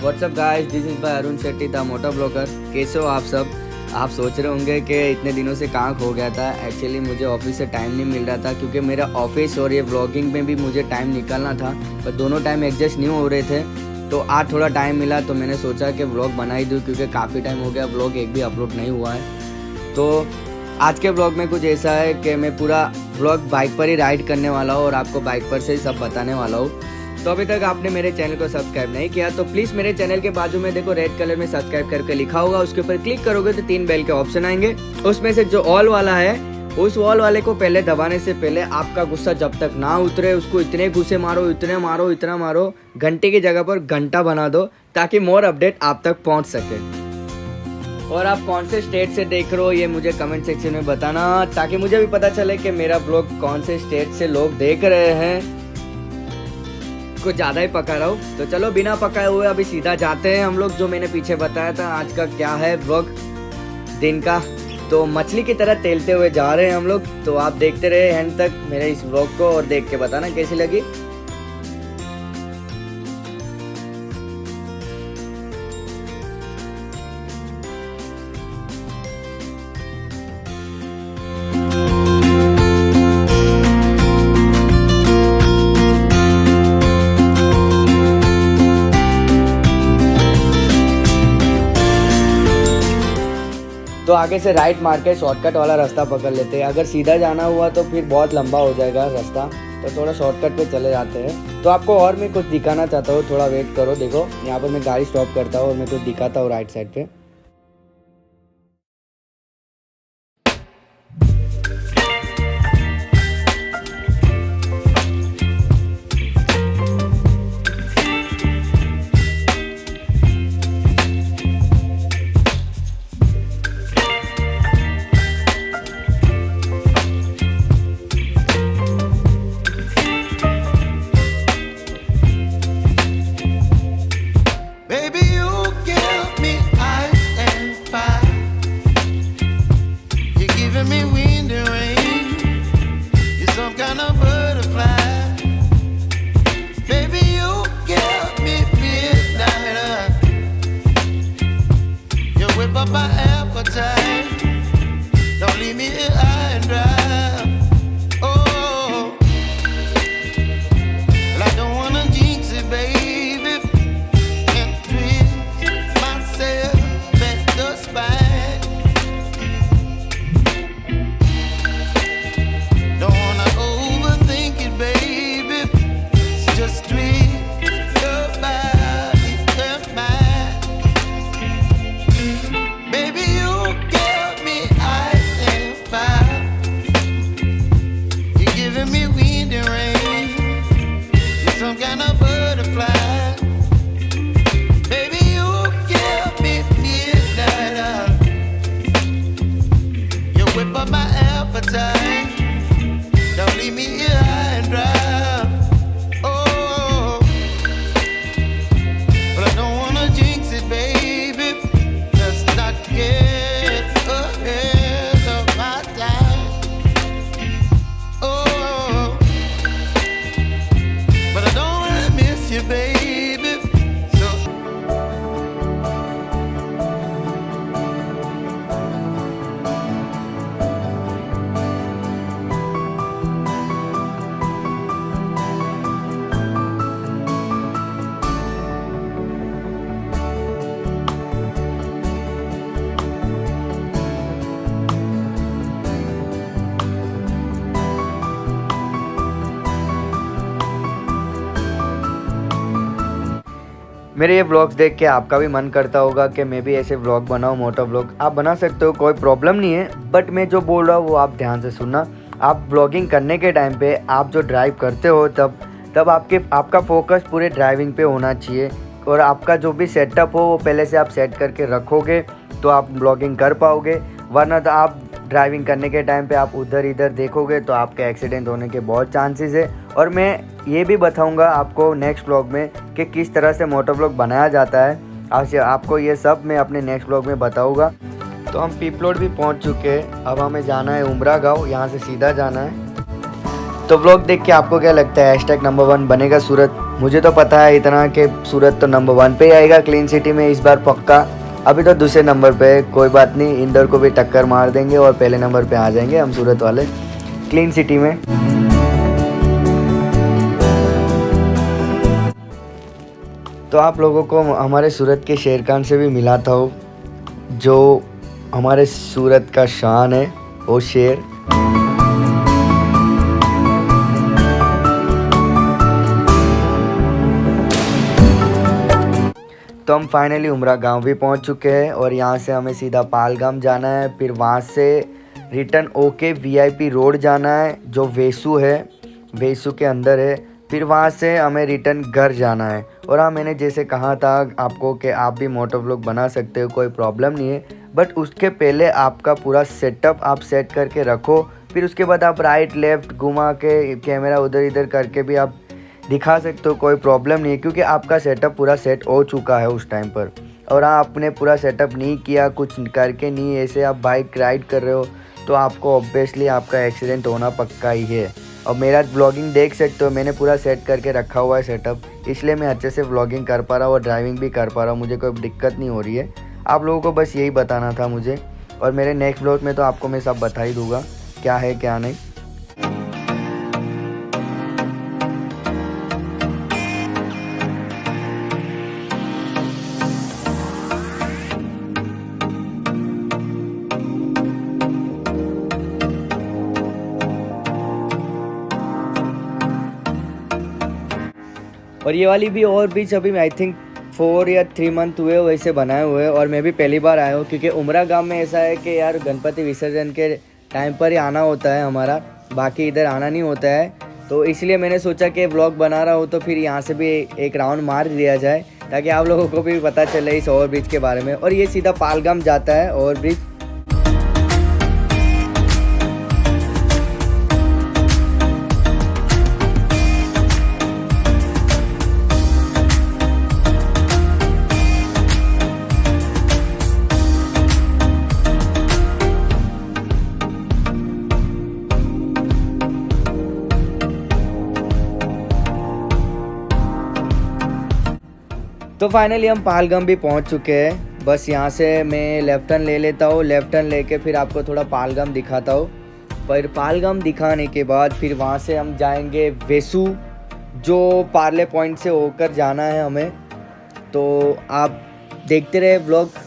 WhatsApp guys, this is by Arun Shetty the motor blogger. कैसे हो आप सब? आप सोच रहे होंगे कि इतने दिनों से कहाँ खो गया था। एक्चुअली मुझे ऑफिस से टाइम नहीं मिल रहा था, क्योंकि मेरा ऑफिस और ये व्लॉगिंग में भी मुझे टाइम निकालना था, पर दोनों टाइम एडजस्ट नहीं हो रहे थे। तो आज थोड़ा टाइम मिला तो मैंने सोचा कि व्लॉग बना ही दूँ, क्योंकि काफ़ी टाइम हो गया व्लॉग एक भी अपलोड नहीं हुआ है। तो आज के व्लॉग में कुछ ऐसा है कि मैं पूरा व्लॉग बाइक पर ही राइड करने वाला हूँ और आपको बाइक पर से ही सब बताने वाला हूँ। तो अभी तक आपने मेरे चैनल को सब्सक्राइब नहीं किया तो प्लीज़ मेरे चैनल के बाजू में देखो रेड कलर में सब्सक्राइब करके लिखा होगा, उसके ऊपर क्लिक करोगे तो 3 बेल के ऑप्शन आएंगे। उसमें से जो ऑल वाला है, उस ऑल वाले को पहले दबाने से पहले आपका गुस्सा जब तक ना उतरे उसको इतने घुसे मारो, इतने मारो, इतना मारो, घंटे की जगह पर घंटा बना दो, ताकि मोर अपडेट आप तक पहुँच सके। और आप कौन से स्टेट से देख रहे हो ये मुझे कमेंट सेक्शन में बताना, ताकि मुझे भी पता चले कि मेरा ब्लॉग कौन से स्टेट से लोग देख रहे हैं। कुछ ज़्यादा ही पका रहा हूँ, तो चलो बिना पकाए हुए अभी सीधा जाते हैं हम लोग। जो मैंने पीछे बताया था आज का क्या है ब्लॉग दिन का, तो मछली की तरह तैरते हुए जा रहे हैं हम लोग। तो आप देखते रहे एंड तक मेरे इस ब्लॉग को और देख के बताना कैसी लगी। तो आगे से राइट मार के शॉर्टकट वाला रास्ता पकड़ लेते हैं। अगर सीधा जाना हुआ तो फिर बहुत लंबा हो जाएगा रास्ता, तो थोड़ा शॉर्टकट पे चले जाते हैं। तो आपको और मैं कुछ दिखाना चाहता हूँ, थोड़ा वेट करो। देखो यहाँ पर मैं गाड़ी स्टॉप करता हूँ और मैं कुछ दिखाता हूँ राइट साइड पे। My appetite, don't leave me here high and dry. Oh, well, I don't wanna jinx it, baby, and twist myself at the spine. Don't wanna overthink it, baby, it's just twist your body and mine. Don't leave me here high and dry. Oh, but I don't wanna jinx it, baby. Let's not get ahead of my time. Oh, but I don't wanna miss you, baby. मेरे ये vlogs देख के आपका भी मन करता होगा कि मैं भी ऐसे व्लॉग बनाऊँ, मोटर व्लॉग। आप बना सकते हो, कोई प्रॉब्लम नहीं है, बट मैं जो बोल रहा हूँ वो आप ध्यान से सुनना। आप व्लॉगिंग करने के टाइम पे आप जो ड्राइव करते हो तब आपका फोकस पूरे ड्राइविंग पे होना चाहिए, और आपका जो भी सेटअप हो वो पहले से आप सेट करके रखोगे तो आप व्लॉगिंग कर पाओगे। वरना तो आप ड्राइविंग करने के टाइम पे आप उधर इधर देखोगे तो आपके एक्सीडेंट होने के बहुत चांसेस है। और मैं ये भी बताऊंगा आपको नेक्स्ट व्लॉग में कि किस तरह से मोटर व्लॉग बनाया जाता है। आपको ये सब मैं अपने नेक्स्ट व्लॉग में बताऊंगा। तो हम पीपलोड भी पहुंच चुके हैं। अब हमें जाना है उमरा गाँव, यहाँ से सीधा जाना है। तो व्लॉग देख के आपको क्या लगता है? #नंबर 1 बनेगा सूरत? मुझे तो पता है इतना कि सूरत तो नंबर 1 पे ही आएगा क्लीन सिटी में इस बार पक्का। अभी तो दूसरे नंबर पे है, कोई बात नहीं, इंदौर को भी टक्कर मार देंगे और पहले नंबर पे आ जाएंगे हम सूरत वाले क्लीन सिटी में। तो आप लोगों को हमारे सूरत के शेर खान से भी मिला था, जो हमारे सूरत का शान है वो शेर। तो हम फाइनली उमरा गांव भी पहुंच चुके हैं और यहाँ से हमें सीधा पालगाम जाना है, फिर वहाँ से रिटर्न ओके वीआईपी रोड जाना है जो वेसू है, वेसू के अंदर है, फिर वहाँ से हमें रिटर्न घर जाना है। और हाँ, मैंने जैसे कहा था आपको कि आप भी मोटो व्लॉग बना सकते हो, कोई प्रॉब्लम नहीं है, बट उसके पहले आपका पूरा सेटअप आप सेट करके रखो, फिर उसके बाद आप राइट लेफ़्ट घुमा के कैमरा उधर इधर करके भी आप दिखा सकते हो, कोई प्रॉब्लम नहीं है, क्योंकि आपका सेटअप पूरा सेट हो चुका है उस टाइम पर। और हाँ, आपने पूरा सेटअप नहीं किया, कुछ करके नहीं, ऐसे आप बाइक राइड कर रहे हो तो आपको ऑब्वियसली आपका एक्सीडेंट होना पक्का ही है। और मेरा व्लॉगिंग देख सकते हो, मैंने पूरा सेट करके रखा हुआ है सेटअप, इसलिए मैं अच्छे से व्लॉगिंग कर पा रहा हूँ और ड्राइविंग भी कर पा रहा हूँ, मुझे कोई दिक्कत नहीं हो रही है। आप लोगों को बस यही बताना था मुझे, और मेरे नेक्स्ट व्लॉग में तो आपको मैं सब बता ही दूँगा क्या है क्या नहीं। और ये वाली भी और बीच अभी आई थिंक 4 या 3 मंथ हुए वैसे बनाए हुए, और मैं भी पहली बार आया हूँ, क्योंकि उमरा गांव में ऐसा है कि यार गणपति विसर्जन के टाइम पर ही आना होता है हमारा, बाकी इधर आना नहीं होता है। तो इसलिए मैंने सोचा कि व्लॉग बना रहा हूँ तो फिर यहाँ से भी एक राउंड मार दिया जाए, ताकि आप लोगों को भी पता चले इस ओवर ब्रिज के बारे में। और ये सीधा पालगाम जाता है ओवर ब्रिज। तो फाइनली हम पहलगाम भी पहुंच चुके हैं। बस यहाँ से मैं लेफ्ट टर्न ले लेता हूँ, लेफ्ट टर्न लेके फिर आपको थोड़ा पहलगाम दिखाता हूँ। पर पहलगाम दिखाने के बाद फिर वहाँ से हम जाएंगे वेसू, जो पार्ले पॉइंट से होकर जाना है हमें। तो आप देखते रहे व्लॉग।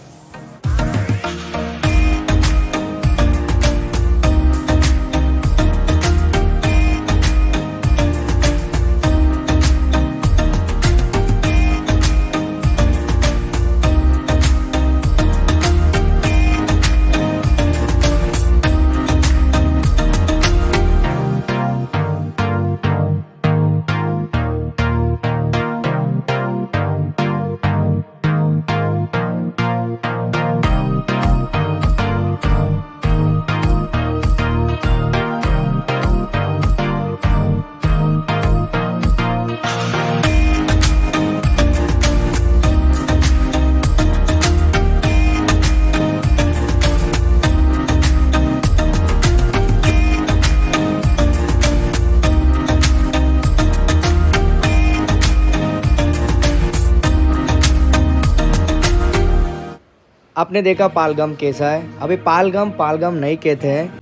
आपने देखा पहलगाम कैसा है। अभी पहलगाम नहीं कहते हैं।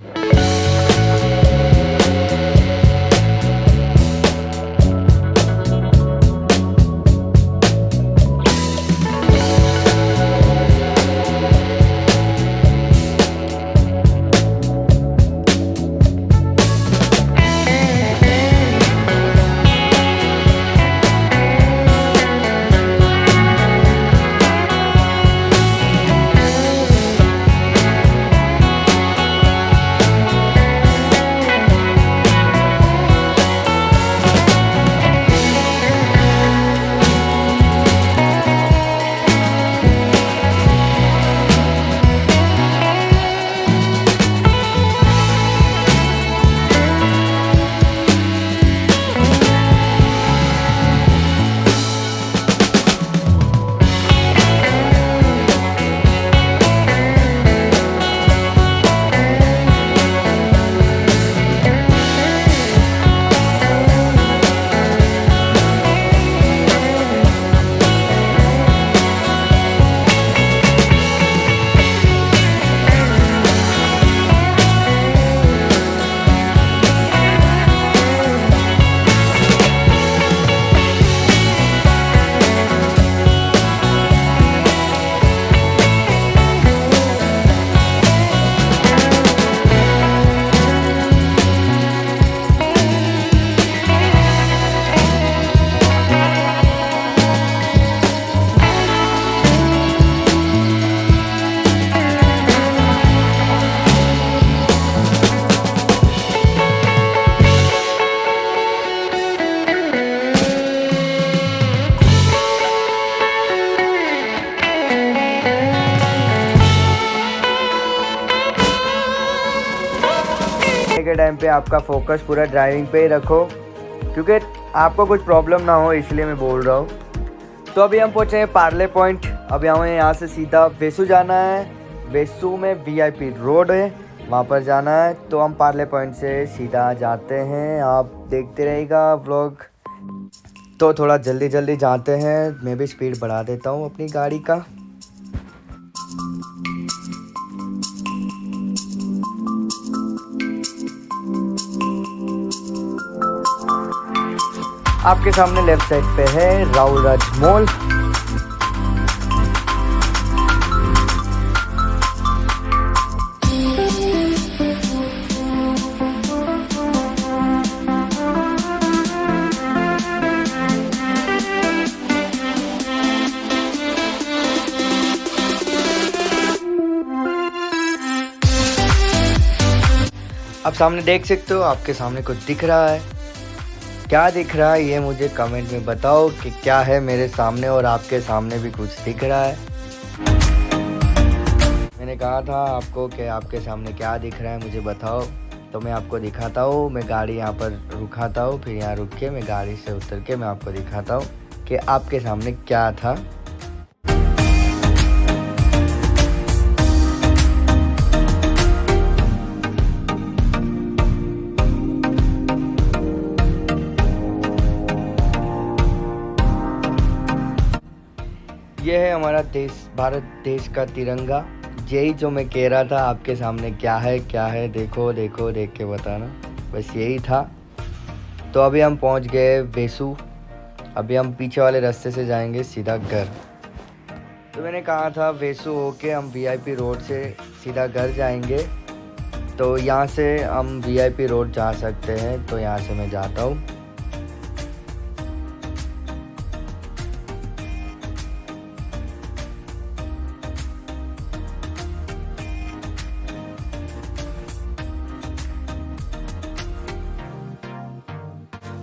के टाइम पे आपका फोकस पूरा ड्राइविंग पे ही रखो, क्योंकि आपको कुछ प्रॉब्लम ना हो, इसलिए मैं बोल रहा हूँ। तो अभी हम पहुँचे हैं पार्ले पॉइंट। अभी हमें यहाँ से सीधा वेसू जाना है। वेसू में VIP रोड है, वहाँ पर जाना है। तो हम पार्ले पॉइंट से सीधा जाते हैं, आप देखते रहेगा व्लॉग। तो थोड़ा जल्दी जल्दी जाते हैं, मैं भी स्पीड बढ़ा देता हूँ अपनी गाड़ी का। आपके सामने लेफ्ट साइड पे है राहुल राज मॉल। आप सामने देख सकते हो, आपके सामने कुछ दिख रहा है। क्या दिख रहा है ये मुझे कमेंट में बताओ कि क्या है मेरे सामने और आपके सामने भी कुछ दिख रहा है। मैंने कहा था आपको कि आपके सामने क्या दिख रहा है मुझे बताओ, तो मैं आपको दिखाता हूँ। मैं गाड़ी यहाँ पर रुकाता हूँ, फिर यहाँ रुक के मैं गाड़ी से उतर के मैं आपको दिखाता हूँ कि आपके सामने क्या था। ये है हमारा देश, भारत देश का तिरंगा। यही जो मैं कह रहा था, आपके सामने क्या है देखो देखो, देख के बताना, बस यही था। तो अभी हम पहुंच गए वेसू। अभी हम पीछे वाले रास्ते से जाएंगे सीधा घर। तो मैंने कहा था वेसू होके हम VIP रोड से सीधा घर जाएंगे। तो यहाँ से हम VIP रोड जा सकते हैं, तो यहाँ से मैं जाता हूँ।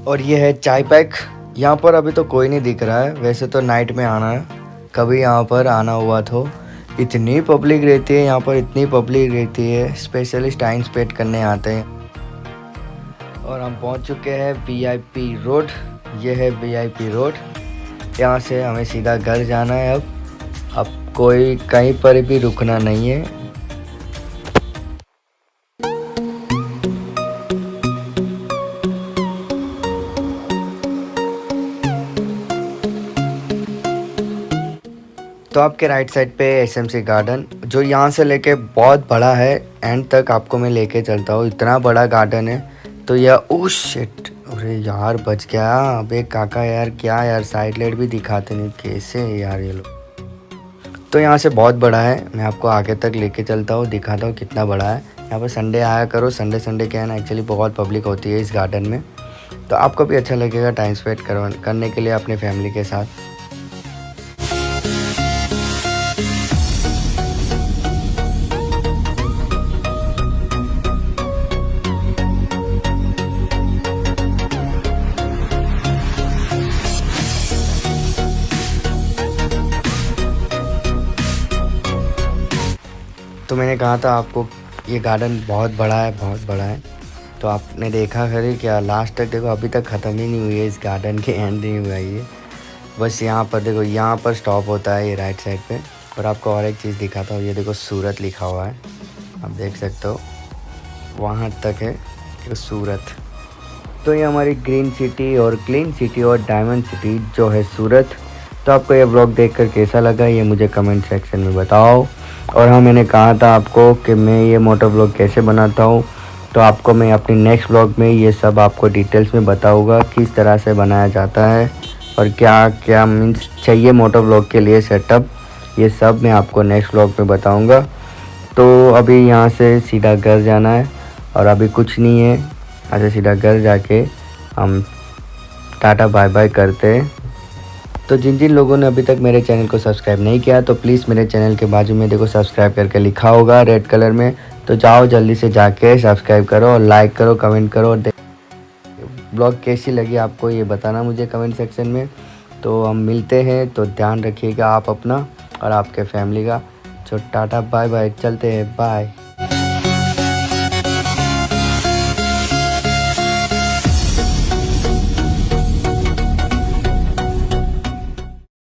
और ये है चाय पैक। यहाँ पर अभी तो कोई नहीं दिख रहा है, वैसे तो नाइट में आना है। कभी यहाँ पर आना हुआ तो इतनी पब्लिक रहती है, यहाँ पर इतनी पब्लिक रहती है, स्पेशलिस्ट टाइम स्पेंड करने आते हैं। और हम पहुँच चुके हैं VIP रोड। ये है VIP रोड, यहाँ से हमें सीधा घर जाना है। अब कोई कहीं पर भी रुकना नहीं है। तो आपके राइट साइड पे SMC गार्डन, जो यहाँ से लेके बहुत बड़ा है, एंड तक आपको मैं लेके चलता हूँ। इतना बड़ा गार्डन है। तो यह ओह शिट, अरे यार बच गया। अबे काका यार, क्या यार, साइड लाइट भी दिखाते नहीं, कैसे है यार ये लोग। तो यहाँ से बहुत बड़ा है, मैं आपको आगे तक लेके चलता हूँ, दिखाता हूँ कितना बड़ा है। यहाँ पर संडे आया करो, संडे क्या है ना, एक्चुअली बहुत पब्लिक होती है इस गार्डन में। तो आपको भी अच्छा लगेगा टाइम स्पेंड करने के लिए अपनी फैमिली के साथ। तो मैंने कहा था आपको ये गार्डन बहुत बड़ा है। तो आपने देखा खरे क्या, लास्ट तक देखो, अभी तक ख़त्म ही नहीं हुई है, इस गार्डन के एंड नहीं हुआ ये। बस यहाँ पर देखो, यहाँ पर स्टॉप होता है ये राइट साइड पे। और आपको और एक चीज़ दिखाता हूँ, ये देखो सूरत लिखा हुआ है, आप देख सकते हो, वहाँ तक है ये सूरत। तो ये हमारी ग्रीन सिटी और क्लीन सिटी और डायमंड सिटी जो है सूरत। तो आपको ये व्लॉग देखकर कैसा लगा ये मुझे कमेंट सेक्शन में बताओ। और हाँ, मैंने कहा था आपको कि मैं ये मोटो व्लॉग कैसे बनाता हूँ, तो आपको मैं अपनी नेक्स्ट व्लॉग में ये सब आपको डिटेल्स में बताऊँगा, किस तरह से बनाया जाता है और क्या क्या मीन्स चाहिए मोटो व्लॉग के लिए सेटअप, ये सब मैं आपको नेक्स्ट व्लॉग में बताऊँगा। तो अभी यहाँ से सीधा घर जाना है और अभी कुछ नहीं है, ऐसे सीधा घर जाके हम टाटा बाय बाय करते हैं। तो जिन जिन लोगों ने अभी तक मेरे चैनल को सब्सक्राइब नहीं किया, तो प्लीज़ मेरे चैनल के बाजू में देखो सब्सक्राइब करके लिखा होगा रेड कलर में, तो जाओ जल्दी से जाके सब्सक्राइब करो और लाइक करो, कमेंट करो। और ब्लॉग कैसी लगी आपको ये बताना मुझे कमेंट सेक्शन में। तो हम मिलते हैं, तो ध्यान रखिएगा आप अपना और आपके फैमिली का। तो टाटा बाय बाय, चलते हैं, बाय।